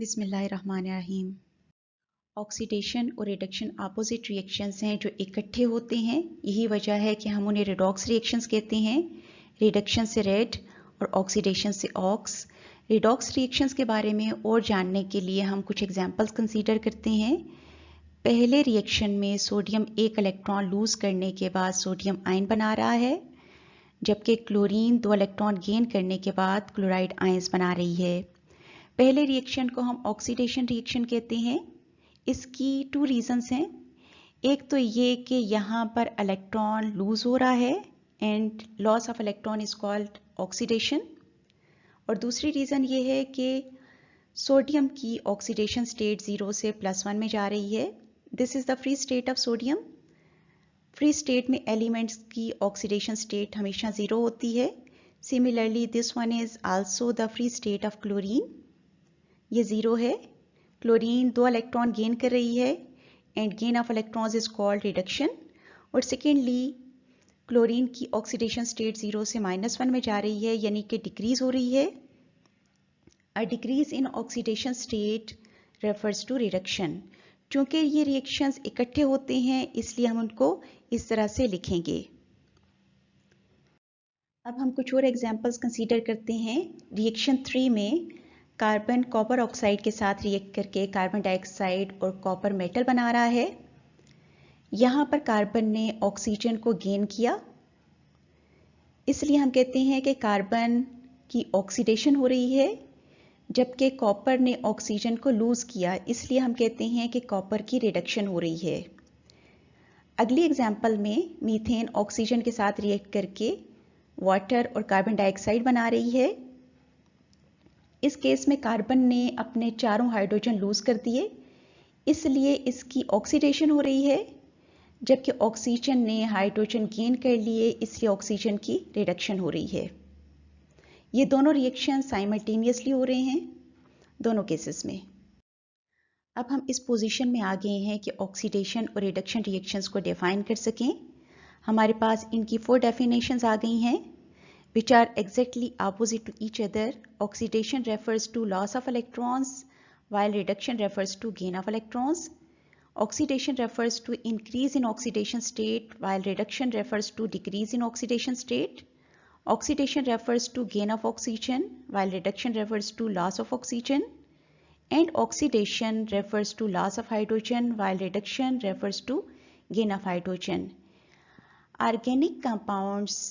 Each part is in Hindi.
बिस्मिल्लाहिर्रहमानिर्रहीम। ऑक्सीडेशन और रिडक्शन अपोजिट रिएक्शंस हैं जो इकट्ठे होते हैं। यही वजह है कि हम उन्हें रिडॉक्स रिएक्शंस कहते हैं। रिडक्शन से रेड और ऑक्सीडेशन से ऑक्स। रिडॉक्स रिएक्शंस के बारे में और जानने के लिए हम कुछ एग्जांपल्स कंसीडर करते हैं। पहले रिएक्शन में सोडियम एक इलेक्ट्रॉन लूज करने के बाद सोडियम आयन बना रहा है, जबकि क्लोरीन 2 इलेक्ट्रॉन गेन करने के बाद क्लोराइड आयंस बना रही है। पहले रिएक्शन को हम ऑक्सीडेशन रिएक्शन कहते हैं। इसकी 2 रीजंस हैं। एक तो ये कि यहाँ पर इलेक्ट्रॉन लूज हो रहा है and loss of electron is called oxidation. और दूसरी रीज़न ये है कि सोडियम की ऑक्सीडेशन स्टेट 0 से +1 में जा रही है। This is the free state of sodium. Free state में एलिमेंट्स की ऑक्सीडेशन स्टेट हमेशा 0 होती है। Similarly this one is also the free state of chlorine. ये 0 है। क्लोरीन 2 इलेक्ट्रॉन गेन कर रही है and gain of electrons is called reduction. और सेकेंडली क्लोरीन की ऑक्सीडेशन स्टेट 0 से -1 में जा रही है, यानी कि डिक्रीज हो रही है। A decrease in oxidation state refers to reduction. चूंकि ये रिएक्शंस इकट्ठे होते हैं इसलिए हम उनको इस तरह से लिखेंगे। अब हम कुछ और एग्जांपल्स कंसीडर करते हैं। रिएक्शन 3 में कार्बन कॉपर ऑक्साइड के साथ रिएक्ट करके कार्बन डाइऑक्साइड और कॉपर मेटल बना रहा है। यहाँ पर कार्बन ने ऑक्सीजन को गेन किया, इसलिए हम कहते हैं कि कार्बन की ऑक्सीडेशन हो रही है, जबकि कॉपर ने ऑक्सीजन को लूज किया, इसलिए हम कहते हैं कि कॉपर की रिडक्शन हो रही है। अगली एग्जाम्पल में मीथेन ऑक्सीजन के साथ रिएक्ट करके वाटर और कार्बन डाइऑक्साइड बना रही है। इस केस में कार्बन ने अपने चारों हाइड्रोजन लूज कर दिए, इसलिए इसकी ऑक्सीडेशन हो रही है, जबकि ऑक्सीजन ने हाइड्रोजन गेन कर लिए, इसलिए ऑक्सीजन की रिडक्शन हो रही है। ये दोनों रिएक्शन साइमल्टेनियसली हो रहे हैं दोनों केसेस में। अब हम इस पोजीशन में आ गए हैं कि ऑक्सीडेशन और रिडक्शन रिएक्शंस को डिफाइन कर सकें। हमारे पास इनकी 4 डेफिनेशंस आ गई हैं, which are exactly opposite to each other. Oxidation refers to loss of electrons, while reduction refers to gain of electrons. Oxidation refers to increase in oxidation state, while reduction refers to decrease in oxidation state. Oxidation refers to gain of oxygen, while reduction refers to loss of oxygen. And oxidation refers to loss of hydrogen, while reduction refers to gain of hydrogen. Organic compounds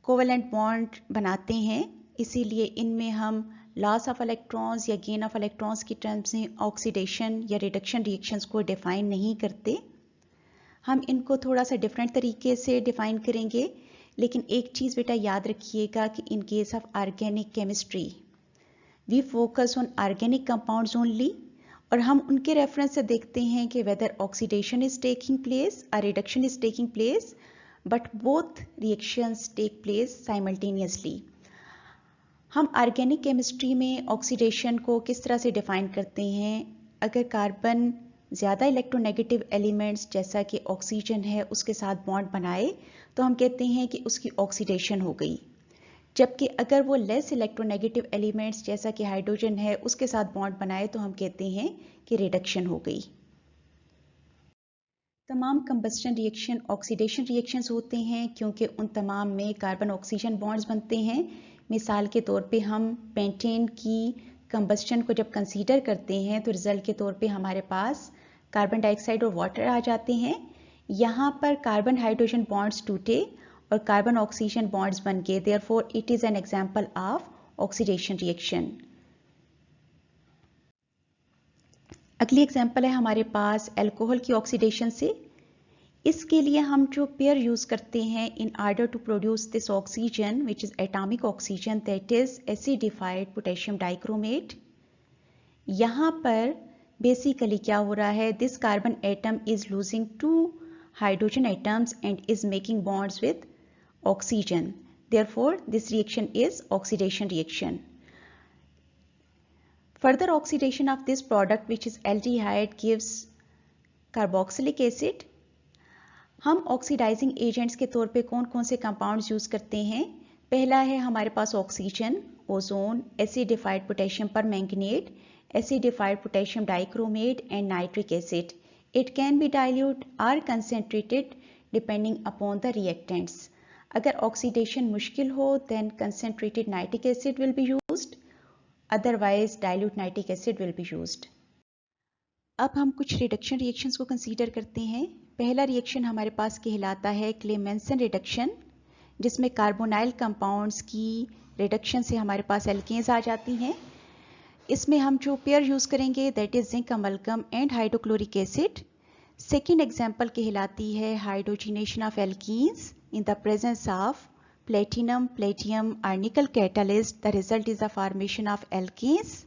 covalent bond बनाते हैं, इसीलिए इनमें हम लॉस ऑफ इलेक्ट्रॉन्स या गेन ऑफ इलेक्ट्रॉन्स की टर्म्स में ऑक्सीडेशन या रिडक्शन रिएक्शंस को डिफाइन नहीं करते। हम इनको थोड़ा सा डिफरेंट तरीके से डिफाइन करेंगे, लेकिन एक चीज़ बेटा याद रखिएगा कि in case of organic chemistry we focus on organic compounds only, और हम उनके रेफरेंस से देखते हैं कि whether oxidation is taking place और reduction is taking place, but both reactions take place simultaneously. हम ऑर्गेनिक केमिस्ट्री में ऑक्सीडेशन को किस तरह से डिफाइन करते हैं? अगर कार्बन ज़्यादा इलेक्ट्रोनेगेटिव एलिमेंट्स जैसा कि ऑक्सीजन है उसके साथ बॉन्ड बनाए तो हम कहते हैं कि उसकी ऑक्सीडेशन हो गई, जबकि अगर वो लेस इलेक्ट्रोनेगेटिव एलिमेंट्स जैसा कि हाइड्रोजन है उसके साथ बॉन्ड बनाए तो हम कहते हैं कि रिडक्शन हो गई। तमाम कंबस्टन रिएक्शन ऑक्सीडेशन रिएक्शंस होते हैं क्योंकि उन तमाम में कार्बन ऑक्सीजन बॉन्ड्स बनते हैं। मिसाल के तौर पे हम पेंटेन की कंबस्टन को जब कंसीडर करते हैं तो रिजल्ट के तौर पे हमारे पास कार्बन डाइऑक्साइड और वाटर आ जाते हैं। यहाँ पर कार्बन हाइड्रोजन बॉन्ड्स टूटे और कार्बन ऑक्सीजन बॉन्ड्स बन गए, therefore it is an example of oxidation reaction. अगली एग्जाम्पल है हमारे पास अल्कोहल की ऑक्सीडेशन से। इसके लिए हम जो पेयर यूज करते हैं in order to produce this oxygen which is atomic oxygen, that is acidified potassium dichromate. यहाँ पर बेसिकली क्या हो रहा है, this carbon atom is losing 2 hydrogen atoms and is making bonds with oxygen, therefore this reaction is oxidation reaction. Further oxidation of this product which is aldehyde gives carboxylic acid. हम ऑक्सीडाइजिंग एजेंट्स के तौर पे कौन कौन से कंपाउंड्स यूज करते हैं? पहला है हमारे पास oxygen, ozone, acidified potassium permanganate, acidified potassium dichromate and nitric acid. It can be dilute or concentrated depending upon the reactants. अगर ऑक्सीडेशन मुश्किल हो then concentrated nitric acid will be used, otherwise dilute nitric acid will be used. अब हम कुछ रिडक्शन रिएक्शंस को कंसीडर करते हैं. पहला रिएक्शन हमारे पास कहलाता है क्लेमेंसन रिडक्शन, जिसमें कार्बोनाइल कंपाउंड्स की रिडक्शन से हमारे पास एल्केन्स आ जाती हैं. इसमें हम जो पेयर यूज करेंगे that is zinc amalgam and hydrochloric acid. Second example कहलाती है hydrogenation of alkenes in the presence of platinum, platinum और nickel catalyst. The result is the formation of alkanes.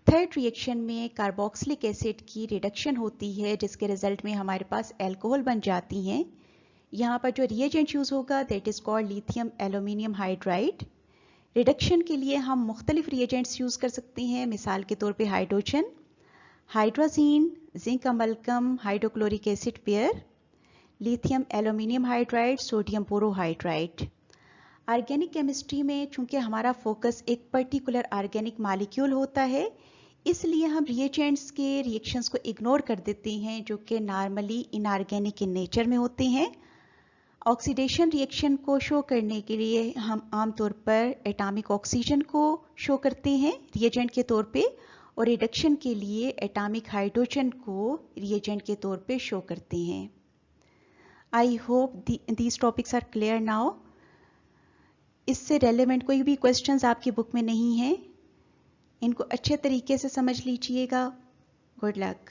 Third reaction में कार्बोक्सिलिक एसिड की रिडक्शन होती है, जिसके रिजल्ट में हमारे पास एल्कोहल बन जाती हैं. यहाँ पर जो रिएजेंट यूज होगा that is called lithium aluminium hydride. Reduction के लिए हम मुख्तलिफ रिएजेंट्स यूज कर सकते हैं, मिसाल के तौर पे hydrogen, hydrazine, zinc amalgam, hydrochloric acid pair, lithium aluminium hydride, sodium borohydride. Organic chemistry में चूंकि हमारा फोकस एक पर्टिकुलर ऑर्गेनिक मॉलिक्यूल होता है, इसलिए हम रिएजेंट्स के रिएक्शंस को इग्नोर कर देते हैं जो कि नॉर्मली इनऑर्गेनिक इन नेचर में होते हैं. ऑक्सीडेशन रिएक्शन को शो करने के लिए हम आमतौर पर एटॉमिक ऑक्सीजन को शो करते हैं रिएजेंट के तौर पे, और रिडक्शन के लिए एटॉमिक हाइड्रोजन को रिएजेंट के तौर पे शो करते हैं. I hope these topics are clear now. इससे रेलेवेंट कोई भी क्वेश्चंस आपकी बुक में नहीं है, इनको अच्छे तरीके से समझ लीजिएगा. Good luck.